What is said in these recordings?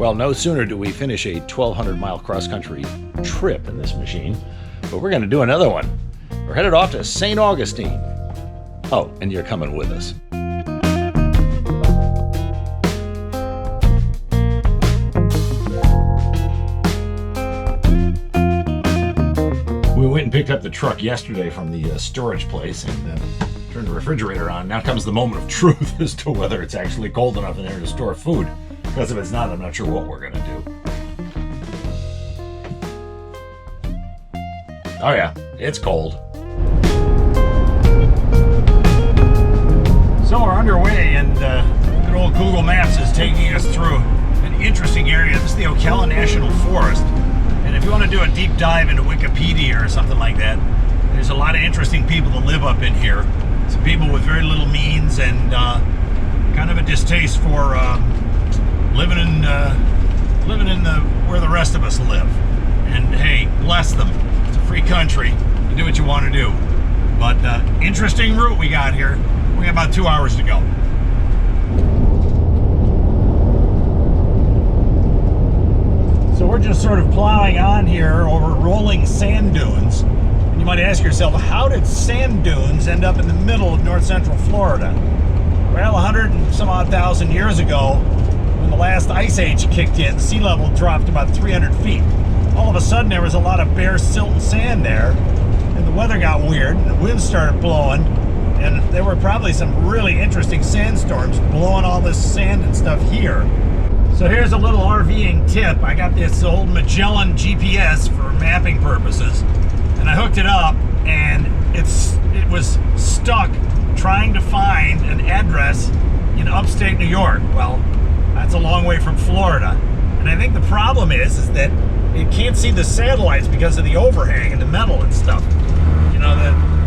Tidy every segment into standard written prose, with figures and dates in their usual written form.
Well, no sooner do we finish a 1,200-mile cross-country trip in this machine, but we're going to do another one. We're headed off to St. Augustine. Oh, and you're coming with us. We went and picked up the truck yesterday from the storage place and turned the refrigerator on. Now comes the moment of truth as to whether it's actually cold enough in there to store food. Because if it's not, I'm not sure what we're going to do. Oh yeah, it's cold. So we're underway, and good old Google Maps is taking us through an interesting area. This is the Ocala National Forest. And if you want to do a deep dive into Wikipedia or something like that, there's a lot of interesting people that live up in here. Some people with very little means and kind of a distaste for living in where the rest of us live. And hey, bless them. It's a free country. You do what you want to do. But interesting route we got here. We got about 2 hours to go. So we're just sort of plowing on here over rolling sand dunes. And you might ask yourself, how did sand dunes end up in the middle of north central Florida? Well, 100 and some odd thousand years ago, when the last ice age kicked in, sea level dropped about 300 feet. All of a sudden there was a lot of bare silt and sand there, and the weather got weird, and the winds started blowing, and there were probably some really interesting sandstorms blowing all this sand and stuff here. So here's a little RVing tip. I got this old Magellan GPS for mapping purposes, and I hooked it up, and it was stuck trying to find an address in upstate New York. Well, that's a long way from Florida. And I think the problem is that it can't see the satellites because of the overhang and the metal and stuff. You know,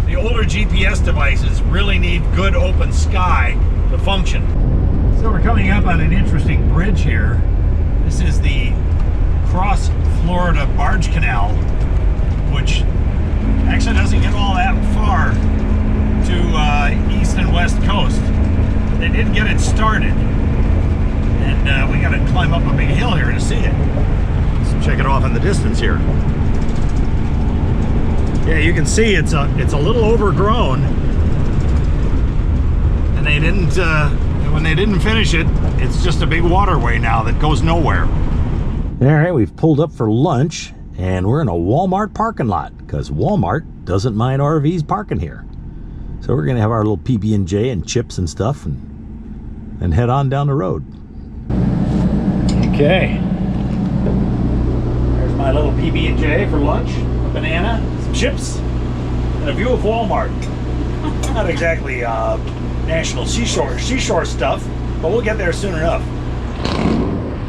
the older GPS devices really need good open sky to function. So we're coming up on an interesting bridge here. This is the Cross Florida Barge Canal, which actually doesn't get all that far to east and west coast. But they did get it started. And we got to climb up a big hill here to see it. Let's check it off in the distance here. Yeah, you can see it's a little overgrown, and they didn't when they didn't finish it. It's just a big waterway now that goes nowhere. All right, we've pulled up for lunch, and we're in a Walmart parking lot because Walmart doesn't mind RVs parking here. So we're gonna have our little PB&J and chips and stuff, and head on down the road. Okay, there's my little PB&J for lunch, a banana, some chips, and a view of Walmart. Not exactly national seashore stuff, but we'll get there soon enough.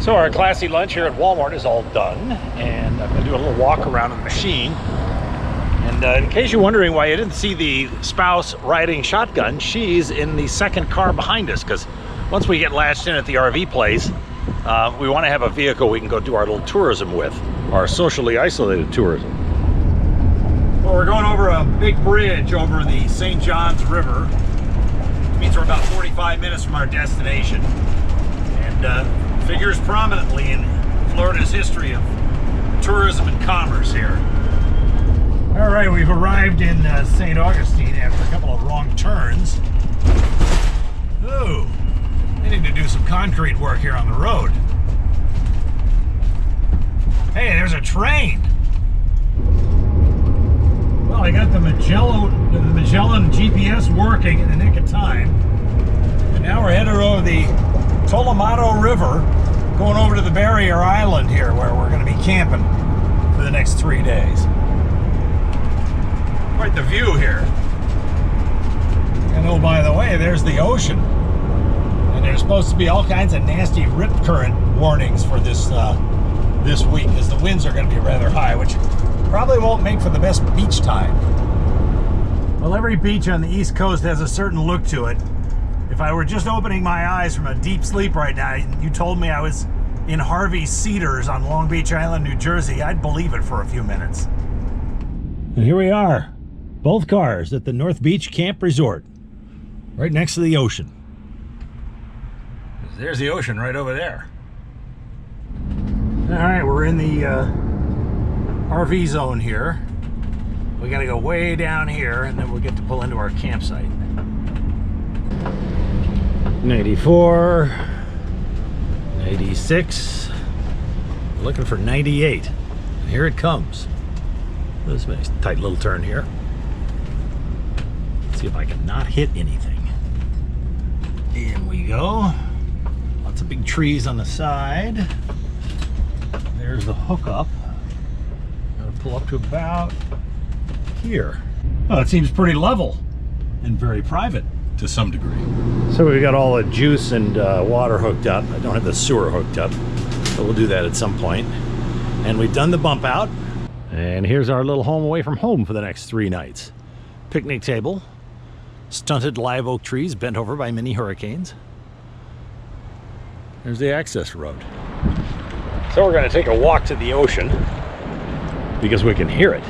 So our classy lunch here at Walmart is all done, and I'm going to do a little walk around the machine. And in case you're wondering why you didn't see the spouse riding shotgun, she's in the second car behind us, because once we get latched in at the RV place, we want to have a vehicle we can go do our little tourism with, our socially isolated tourism. Well, we're going over a big bridge over the St. Johns River. It means we're about 45 minutes from our destination, and figures prominently in Florida's history of tourism and commerce here. All right, we've arrived in St. Augustine after a couple of wrong turns. Ooh. They need to do some concrete work here on the road. Hey, there's a train. Well, I got the Magellan GPS working in the nick of time. And now we're headed over the Tolamato River, going over to the Barrier Island here, where we're going to be camping for the next 3 days. Quite the view here. And oh, by the way, there's the ocean. And there's supposed to be all kinds of nasty rip current warnings for this this week, as the winds are going to be rather high, which probably won't make for the best beach time. Well, every beach on the East Coast has a certain look to it. If I were just opening my eyes from a deep sleep right now, you told me I was in Harvey's Cedars on Long Beach Island, New Jersey, I'd believe it for a few minutes. And here we are, both cars at the North Beach Camp Resort, right next to the ocean. There's the ocean right over there. All right, we're in the RV zone here. We gotta go way down here and then we'll get to pull into our campsite. 94, 96, we're looking for 98. And here it comes. This is a nice tight little turn here. Let's see if I can not hit anything. In we go. Lots of big trees on the side. There's the hookup. Gotta pull up to about here. Well, it seems pretty level and very private to some degree. So we got all the juice and water hooked up. I don't have the sewer hooked up, but we'll do that at some point. And we've done the bump out. And here's our little home away from home for the next 3 nights. Picnic table, stunted live oak trees bent over by many hurricanes. There's the access road. So we're going to take a walk to the ocean because we can hear it.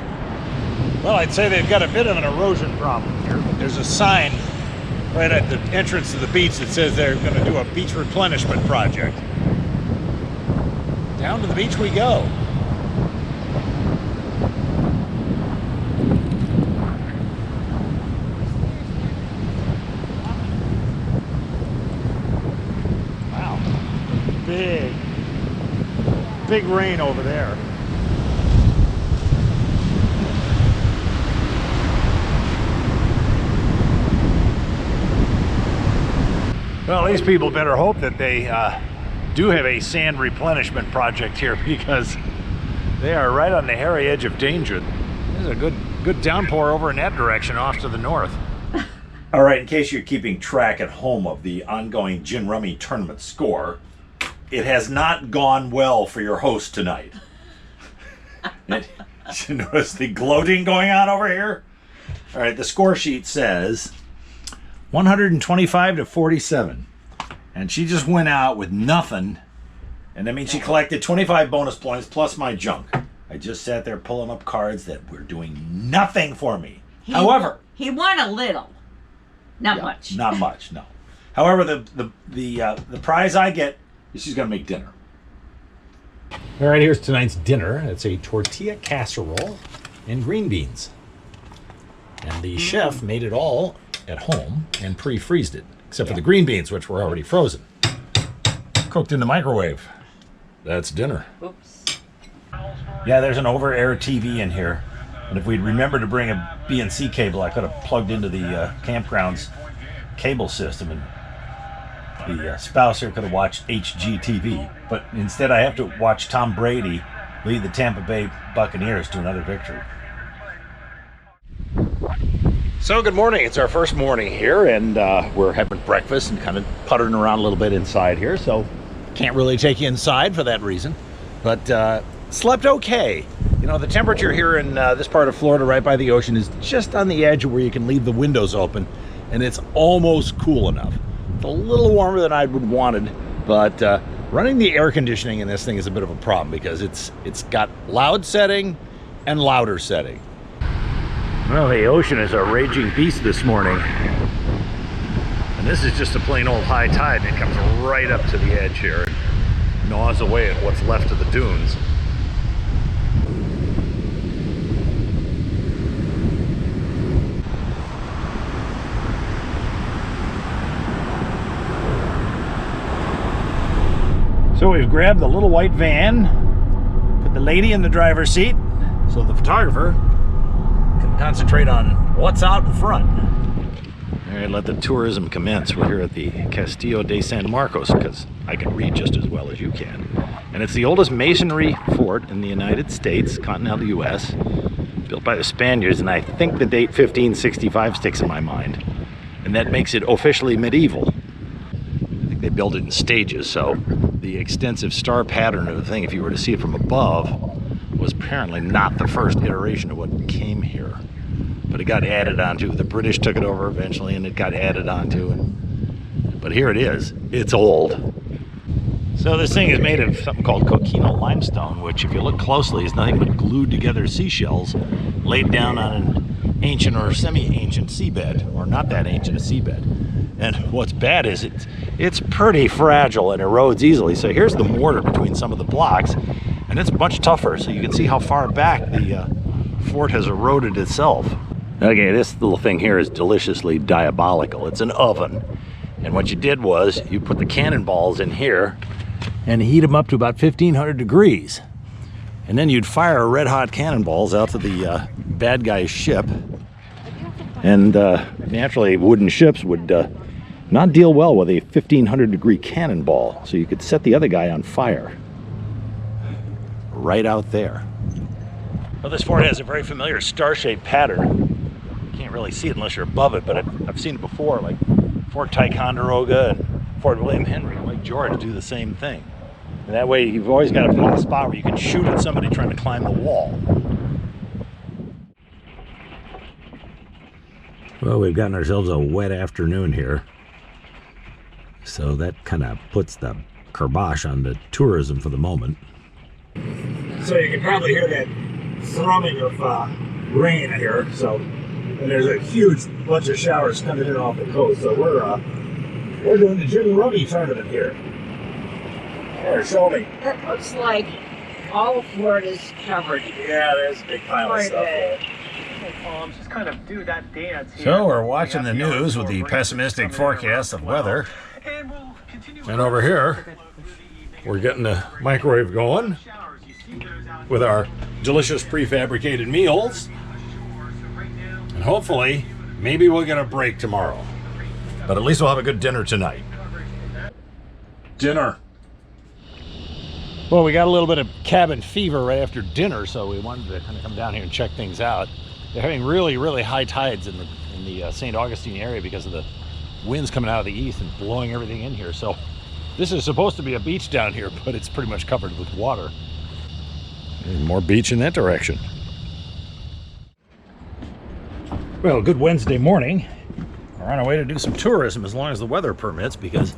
Well, I'd say they've got a bit of an erosion problem here. There's a sign right at the entrance to the beach that says they're going to do a beach replenishment project. Down to the beach we go. Wow. Big rain over there. Well, these people better hope that they do have a sand replenishment project here because they are right on the hairy edge of danger. There's a good downpour over in that direction off to the north. All right, in case you're keeping track at home of the ongoing Gin Rummy tournament score, it has not gone well for your host tonight. Did you notice the gloating going on over here? All right, the score sheet says 125 to 47. And she just went out with nothing. And that means she collected 25 bonus points plus my junk. I just sat there pulling up cards that were doing nothing for me. However, he won a little. Not much. Not much, no. However, the prize I get is she's going to make dinner. All right, here's tonight's dinner. It's a tortilla casserole and green beans. And the chef made it all at home and pre-freezed it, except for the green beans, which were already frozen. Cooked in the microwave. That's dinner. Oops. Yeah, there's an over-air TV in here. And if we'd remembered to bring a BNC cable, I could have plugged into the campground's cable system, and the spouse here could have watched HGTV. But instead, I have to watch Tom Brady lead the Tampa Bay Buccaneers to another victory. So good morning. It's our first morning here, and we're having breakfast and kind of puttering around a little bit inside here, so can't really take you inside for that reason, but slept okay. You know, the temperature here in this part of Florida right by the ocean is just on the edge where you can leave the windows open, and it's almost cool enough. It's a little warmer than I would wanted, but running the air conditioning in this thing is a bit of a problem because it's got loud setting and louder setting. Well, the ocean is a raging beast this morning. And this is just a plain old high tide, and it comes right up to the edge here and gnaws away at what's left of the dunes. So we've grabbed the little white van, put the lady in the driver's seat, so the photographer can concentrate on what's out in front. All right, let the tourism commence. We're here at the Castillo de San Marcos because I can read just as well as you can. And it's the oldest masonry fort in the United States, continental US, built by the Spaniards, and I think the date 1565 sticks in my mind. And that makes it officially medieval. I think they built it in stages, so the extensive star pattern of the thing, if you were to see it from above, was apparently not the first iteration of what came here. But it got added onto. The British took it over eventually, and it got added onto. But here it is. It's old. So this thing is made of something called coquino limestone, which if you look closely is nothing but glued together seashells laid down on an ancient or semi-ancient seabed, or not that ancient a seabed. And what's bad is it's pretty fragile and erodes easily. So here's the mortar between some of the blocks, and it's much tougher. So you can see how far back the fort has eroded itself. Okay, this little thing here is deliciously diabolical. It's an oven. And what you did was you put the cannonballs in here and heat them up to about 1500 degrees. And then you'd fire red hot cannonballs out to the bad guy's ship. And naturally wooden ships would not deal well with a 1500 degree cannonball. So you could set the other guy on fire. Right out there. Well, this fort has a very familiar star-shaped pattern. You can't really see it unless you're above it, but I've seen it before, like Fort Ticonderoga and Fort William Henry and Lake George do the same thing. And that way you've always got a spot where you can shoot at somebody trying to climb the wall. Well, we've gotten ourselves a wet afternoon here. So that kind of puts the kibosh on the tourism for the moment. So you can probably hear that thrumming of rain here. And there's a huge bunch of showers coming in off the coast. So we're doing the Jimmy Rummy tournament here. Here, show me. It looks like all of Florida's covered. Yeah, there's a big pile of stuff there. Just kind of do that dance here. So we're watching the news with the pessimistic forecast of weather. And over here, we're getting the microwave going with our delicious prefabricated meals. And hopefully, maybe we'll get a break tomorrow. But at least we'll have a good dinner tonight. Dinner. Well, we got a little bit of cabin fever right after dinner, so we wanted to kind of come down here and check things out. They're having really, really high tides in the St. Augustine area because of the winds coming out of the east and blowing everything in here. So this is supposed to be a beach down here, but it's pretty much covered with water. There's more beach in that direction. Well, good Wednesday morning. We're on our way to do some tourism as long as the weather permits, because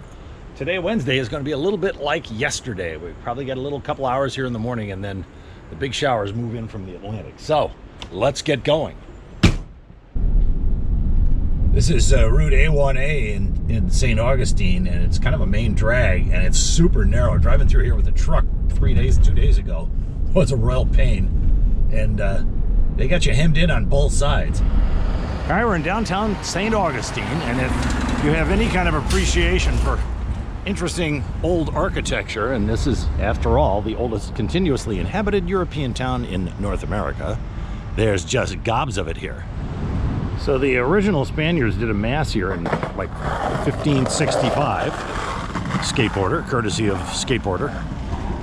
today, Wednesday, is going to be a little bit like yesterday. We probably get a little couple hours here in the morning, and then the big showers move in from the Atlantic. So let's get going. This is Route A1A in St. Augustine, and it's kind of a main drag, and it's super narrow. Driving through here with a truck 2 days ago was a real pain, and they got you hemmed in on both sides. All right, we're in downtown St. Augustine, and if you have any kind of appreciation for interesting old architecture, and this is, after all, the oldest continuously inhabited European town in North America, there's just gobs of it here. So the original Spaniards did a mass here in like 1565, skateboarder, courtesy of skateboarder,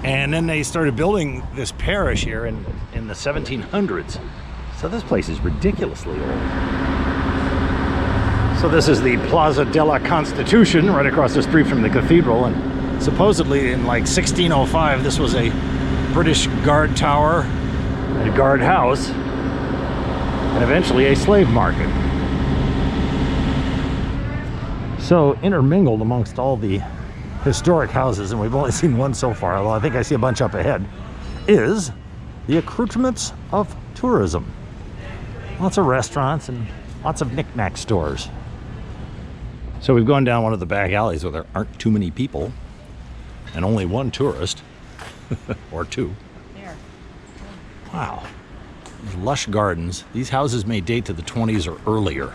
and then they started building this parish here in the 1700s. So this place is ridiculously old. So this is the Plaza de la Constitution, right across the street from the cathedral, and supposedly in like 1605 this was a British guard tower, a guard house, and eventually a slave market. So intermingled amongst all the historic houses, and we've only seen one so far, although I think I see a bunch up ahead, is the accoutrements of tourism. Lots of restaurants and lots of knick-knack stores. So we've gone down one of the back alleys where there aren't too many people and only one tourist, or two. There. Wow. These lush gardens. These houses may date to the 20s or earlier,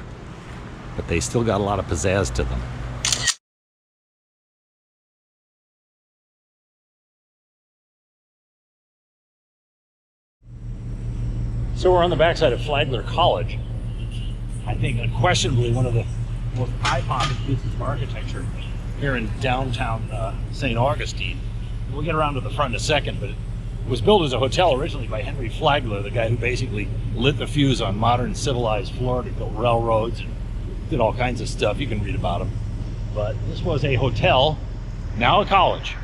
but they still got a lot of pizzazz to them. So we're on the backside of Flagler College. I think unquestionably one of the most eye-popping pieces of architecture here in downtown St. Augustine. We'll get around to the front in a second, but it was built as a hotel originally by Henry Flagler, the guy who basically lit the fuse on modern civilized Florida. He built railroads and did all kinds of stuff. You can read about him. But this was a hotel, now a college.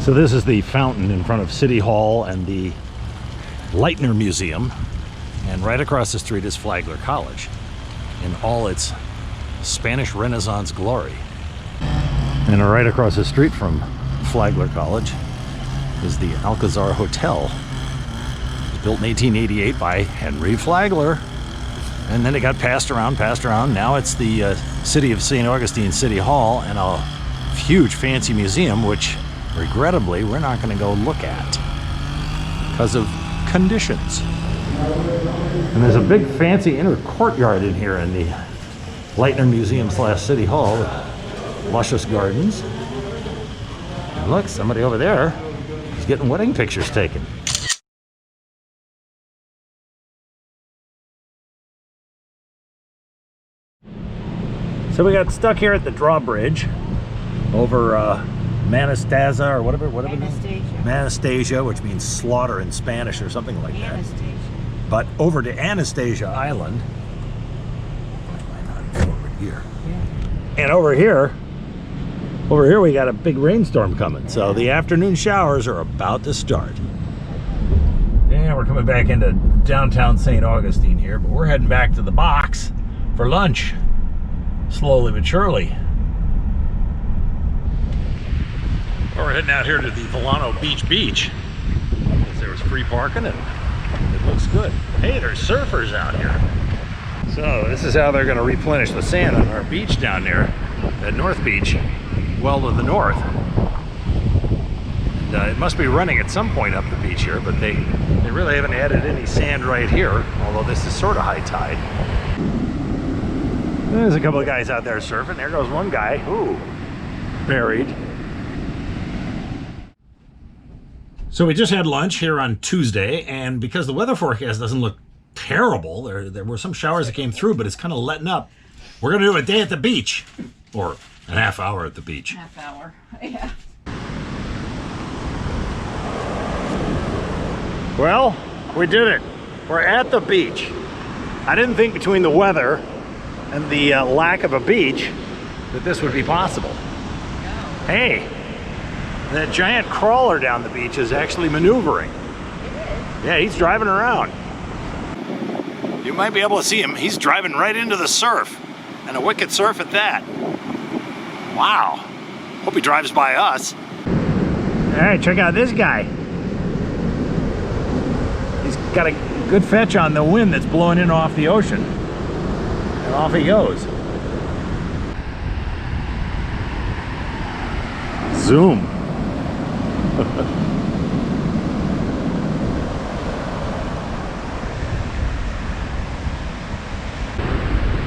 So this is the fountain in front of City Hall and the Leitner Museum, and right across the street is Flagler College in all its Spanish Renaissance glory. And right across the street from Flagler College is the Alcazar Hotel. It was built in 1888 by Henry Flagler. And then it got passed around. Now it's the City of St. Augustine City Hall and a huge fancy museum, which regrettably we're not going to go look at because of conditions. And there's a big fancy inner courtyard in here in the Leitner Museum / City Hall with luscious gardens. And look, somebody over there is getting wedding pictures taken. So we got stuck here at the drawbridge over Manastasia or whatever. Manastasia, which means slaughter in Spanish or something like that. But over to Anastasia Island. Over here. Yeah. And over here we got a big rainstorm coming. So the afternoon showers are about to start. And we're coming back into downtown St. Augustine here, but we're heading back to the box for lunch. Slowly but surely. We're heading out here to the Volano Beach. There was free parking and it looks good. Hey, there's surfers out here. So this is how they're going to replenish the sand on our beach down there at North Beach, well to the north. And, it must be running at some point up the beach here, but they really haven't added any sand right here, although this is sort of high tide. There's a couple of guys out there surfing. There goes one guy. Ooh, buried. So we just had lunch here on Tuesday, and because the weather forecast doesn't look terrible, there were some showers that came through, but it's kind of letting up. We're going to do a day at the beach, or a half hour at the beach. Half hour, yeah. Well, we did it. We're at the beach. I didn't think between the weather and the lack of a beach that this would be possible. Hey, that giant crawler down the beach is actually maneuvering. Yeah, he's driving around. You might be able to see him. He's driving right into the surf, and a wicked surf at that. Wow. Hope he drives by us. All right, check out this guy. He's got a good fetch on the wind that's blowing in off the ocean. And off he goes. Zoom.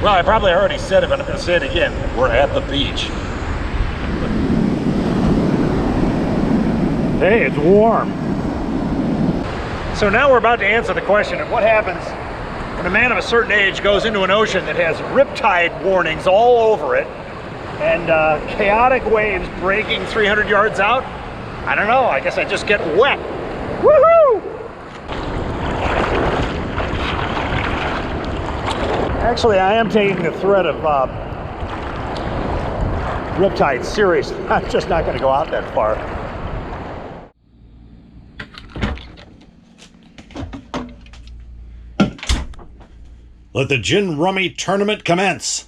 Well, I probably already said it, but I'm going to say it again. We're at the beach. Hey, it's warm. So now we're about to answer the question of what happens when a man of a certain age goes into an ocean that has riptide warnings all over it and chaotic waves breaking 300 yards out. I don't know, I guess I just get wet. Woohoo! Actually, I am taking the threat of riptide seriously. I'm just not going to go out that far. Let the gin rummy tournament commence.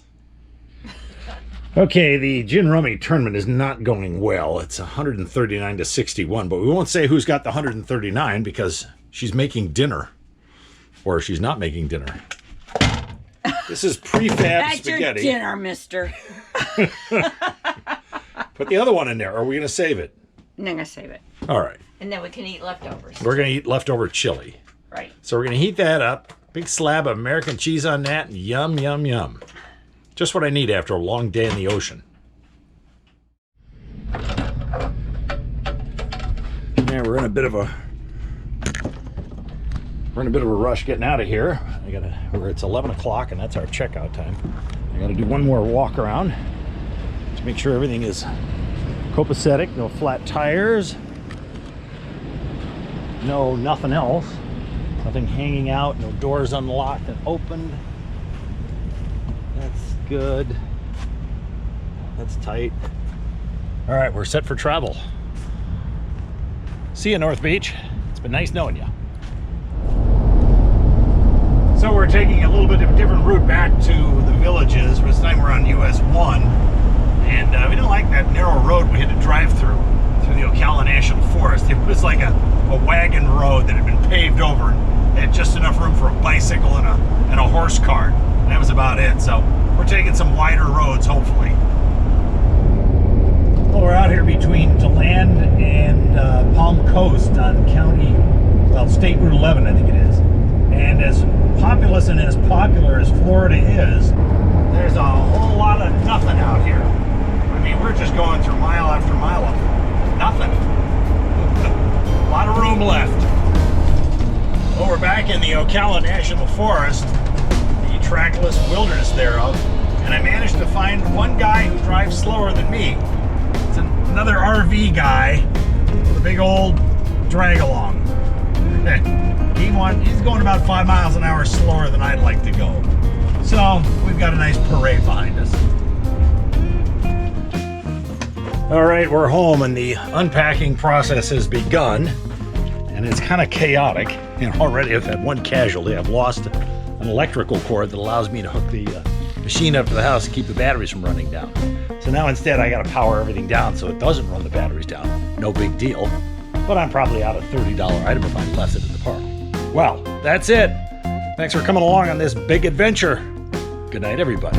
Okay, the gin rummy tournament is not going well. It's 139 to 61, but we won't say who's got the 139 because she's making dinner. Or she's not making dinner. This is prefab That's spaghetti. That's your dinner, mister. Put the other one in there. Or are we going to save it? I'm going to save it. All right. And then we can eat leftovers. We're going to eat leftover chili. Right. So we're going to heat that up. Big slab of American cheese on that. And yum, yum, yum. Just what I need after a long day in the ocean. Yeah, we're in a bit of a rush getting out of here. It's 11 o'clock and that's our checkout time. I gotta do one more walk around to make sure everything is copacetic, no flat tires, no nothing else, nothing hanging out, no doors unlocked and opened. That's good. That's tight. All right, we're set for travel. See you, North Beach. It's been nice knowing you. So we're taking a little bit of a different route back to the villages. This time we're on US 1. And we didn't like that narrow road we had to drive through the Ocala National Forest. It was like a wagon road that had been paved over and had just enough room for a bicycle and a horse cart. about it. So we're taking some wider roads, hopefully. Well, we're out here between DeLand and Palm Coast on State Route 11, I think it is. And as populous and as popular as Florida is, there's a whole lot of nothing out here. I mean, we're just going through mile after mile of nothing. A lot of room left. Well, we're back in the Ocala National Forest, the trackless wilderness thereof, and I managed to find one guy who drives slower than me. It's another RV guy with a big old drag-along. He's going about 5 miles an hour slower than I'd like to go. So we've got a nice parade behind us. All right, we're home and the unpacking process has begun, and it's kind of chaotic. And already I've had one casualty. I've lost an electrical cord that allows me to hook the machine up to the house to keep the batteries from running down. So now instead I got to power everything down so it doesn't run the batteries down. No big deal. But I'm probably out a $30 item if I left it at the park. Well, that's it. Thanks for coming along on this big adventure. Good night, everybody.